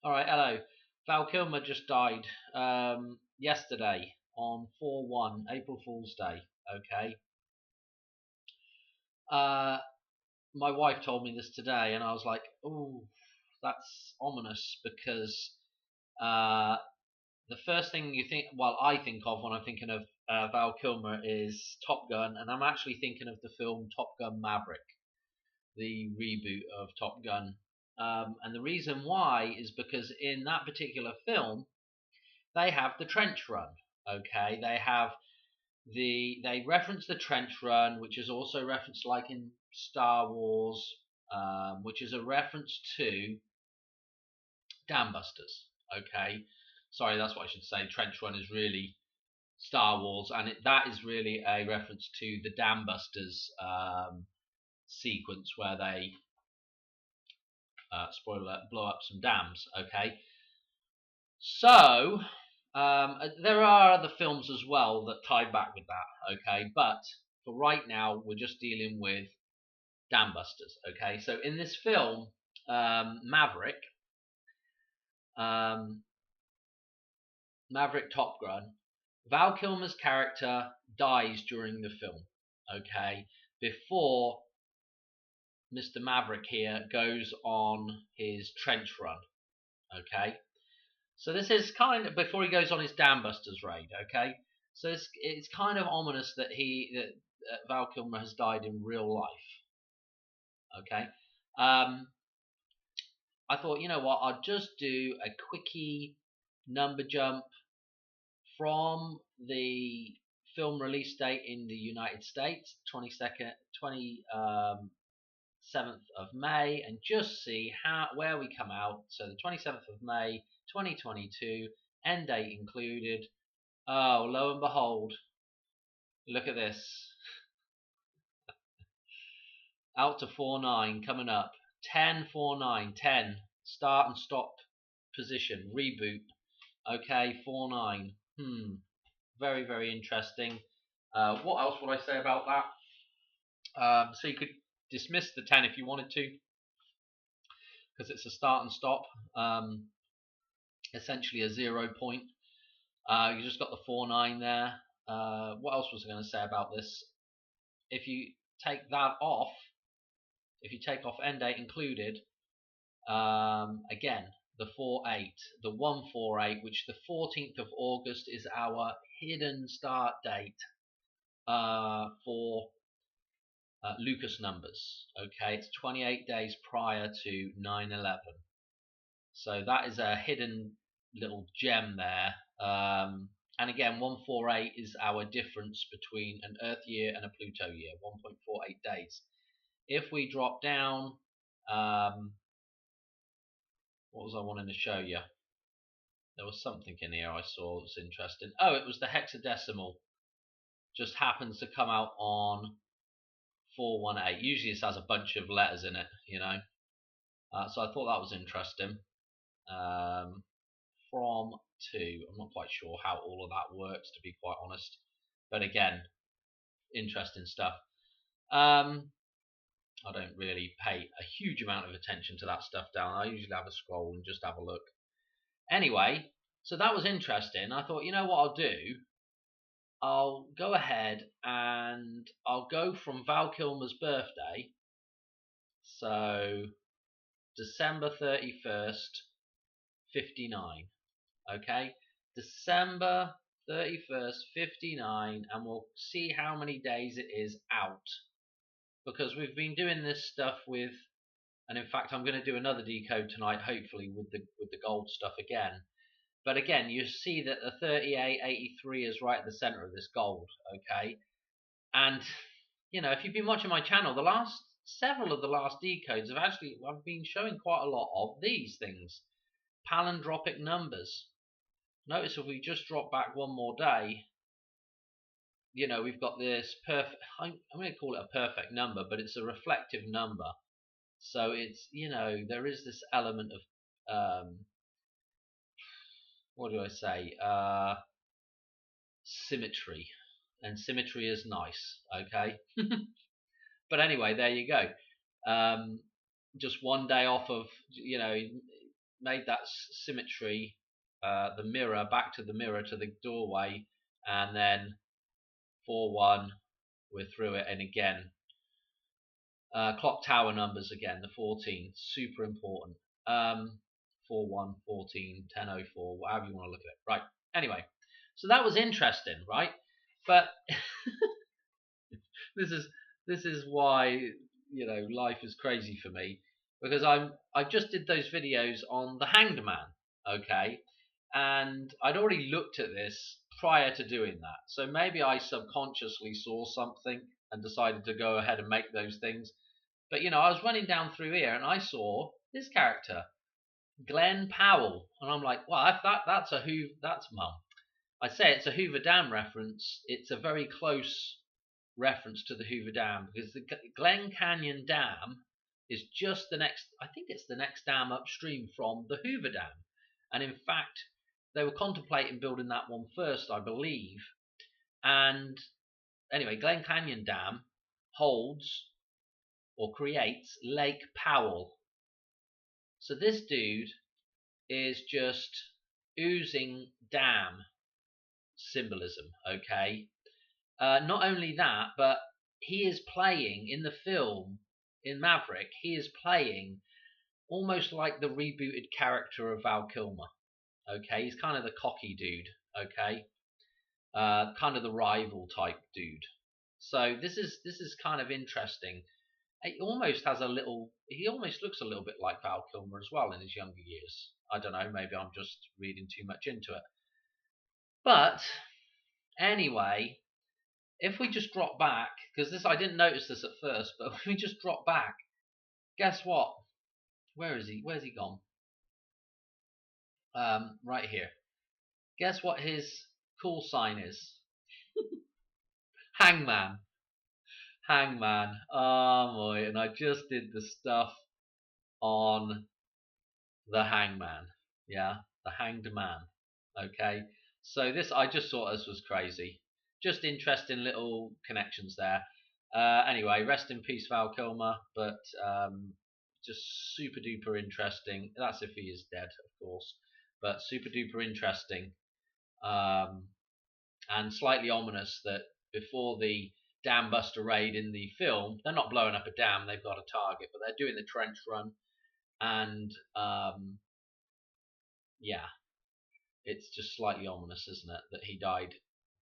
All right, hello. Val Kilmer just died yesterday on 4/1, April Fool's Day. Okay. Uh, my wife told me this today, and I was like, "Oh, that's ominous," because uh, the first thing you think, well, I think of when I'm thinking of Val Kilmer is Top Gun, and I'm actually thinking of the film Top Gun Maverick, the reboot of Top Gun. And the reason why is because in that particular film, they have the trench run. Okay, they reference the trench run, which is also referenced like in Star Wars, which is a reference to Dam Busters. Okay, sorry, that's what I should say. Trench run is really Star Wars, and that is really a reference to the Dam Busters sequence where they spoiler alert, blow up some dams. Okay, so there are other films as well that tie back with that. Okay, but for right now, we're just dealing with Dam Busters. Okay, so in this film, Maverick, um, Maverick Top Gun, Val Kilmer's character dies during the film. Okay, before Mr. Maverick here goes on his trench run. Okay, so this is kind of before he goes on his Dam Busters raid. Okay, so it's kind of ominous that Val Kilmer has died in real life. Okay, I thought, you know what, I'll just do a quickie number jump from the film release date in the United States, 22nd, 27th of May, and just see where we come out. So the 27th of May, 2022, end date included. Oh, lo and behold, look at this. Out to 4-9 coming up. 10-4-9, 10. Start and stop position, reboot. Okay, 4-9. Very, very interesting. What else would I say about that? So you could dismiss the 10 if you wanted to, because it's a start and stop. Essentially a 0 point. You just got the 4-9 there. What else was I going to say about this? If you take that off, if you take off end date included, again, the 4-8, the 148, which the 14th of August is our hidden start date for Lucas numbers. Okay, it's 28 days prior to 9/11. So that is a hidden little gem there. And again, 148 is our difference between an Earth year and a Pluto year, 1.48 days. If we drop down, what was I wanting to show you? There was something in here I saw that was interesting. Oh, it was the hexadecimal. Just happens to come out on 418. Usually this has a bunch of letters in it, you know. So I thought that was interesting. From to, I'm not quite sure how all of that works, to be quite honest. But again, interesting stuff. I don't really pay a huge amount of attention to that stuff down. I usually have a scroll and just have a look. Anyway, so that was interesting. I thought, you know what I'll do? I'll go ahead and I'll go from Val Kilmer's birthday. So December 31st, 59. Okay? December 31st, 59, and we'll see how many days it is out. Because we've been doing this stuff with, and in fact I'm going to do another decode tonight, hopefully with the gold stuff again. But again, you see that the 3883 is right at the center of this gold, okay? And you know, if you've been watching my channel, several of the last decodes I've been showing quite a lot of these things, palindromic numbers. Notice if we just drop back one more day, you know, we've got this perfect, I'm going to call it a perfect number, but it's a reflective number. So it's, you know, there is this element of, what do I say, symmetry. And symmetry is nice, okay? But anyway, there you go. Just one day off of, you know, made that symmetry, the mirror back to the mirror to the doorway, and then 4-1, we're through it. And again, clock tower numbers again, the 14, super important. 4-1, 14, 10-04, whatever you want to look at it. Right. Anyway, so that was interesting, right? But this is why, life is crazy for me, because I just did those videos on the Hanged Man, okay, and I'd already looked at this prior to doing that, so maybe I subconsciously saw something and decided to go ahead and make those things. But I was running down through here and I saw this character, Glenn Powell, and I'm like, well, if that's Mum. I say it's a Hoover Dam reference. It's a very close reference to the Hoover Dam, because the Glen Canyon Dam is just the next, I think it's the next dam upstream from the Hoover Dam. And in fact, they were contemplating building that one first, I believe. And anyway, Glen Canyon Dam holds or creates Lake Powell. So this dude is just oozing dam symbolism, okay? Not only that, but he is playing in the film, in Maverick, he is playing almost like the rebooted character of Val Kilmer. Okay, he's kind of the cocky dude. Okay, kind of the rival type dude. So this is kind of interesting. He almost looks a little bit like Val Kilmer as well in his younger years. I don't know, maybe I'm just reading too much into it. But anyway, if we just drop back, because I didn't notice this at first, but if we just drop back, guess what? Where is he? Where's he gone? Right here. Guess what his call sign is? Hangman. Hangman. Oh boy, and I just did the stuff on the Hangman. Yeah, the Hanged Man. Okay, so this, I just thought this was crazy. Just interesting little connections there. Anyway, rest in peace, Val Kilmer. But just super duper interesting. That's if he is dead, of course. But super duper interesting, and slightly ominous that before the dam buster raid in the film, they're not blowing up a dam, they've got a target, but they're doing the trench run. And yeah, it's just slightly ominous, isn't it, that he died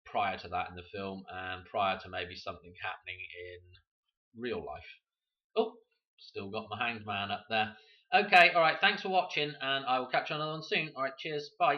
prior to that in the film, and prior to maybe something happening in real life. Oh, still got my Hanged Man up there. Okay, alright, thanks for watching, and I will catch you on another one soon. Alright, cheers, bye.